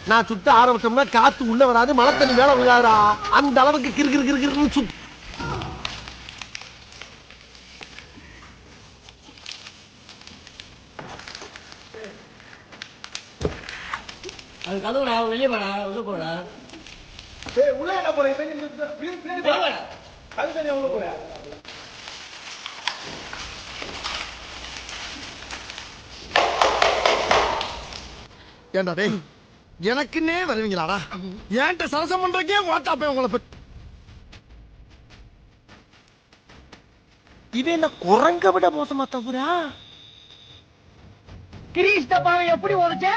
நான் சுத்த ஆரம்பிச்சோம்னா காத்து உள்ள வராது, மழை தண்ணி மேல விழாதா. அந்த அளவுக்கு கிறு சுத்த. அது கதவுடா, வெளியே போடா, உள்ள போடா. உள்ள என்ன போறேன்? அது தனியா உள்ள போற. ஏண்டா டேய், எனக்குன்னே வருவீங்களாடா? ஏன்ட்ட சரசம் பண்றக்கே வாட்டாப்பே உங்களை பத்தி. இது என்ன குரங்க விட மோசமா தப்புறா? கிரீஷ் டப்பாவை எப்படி உடைச்ச?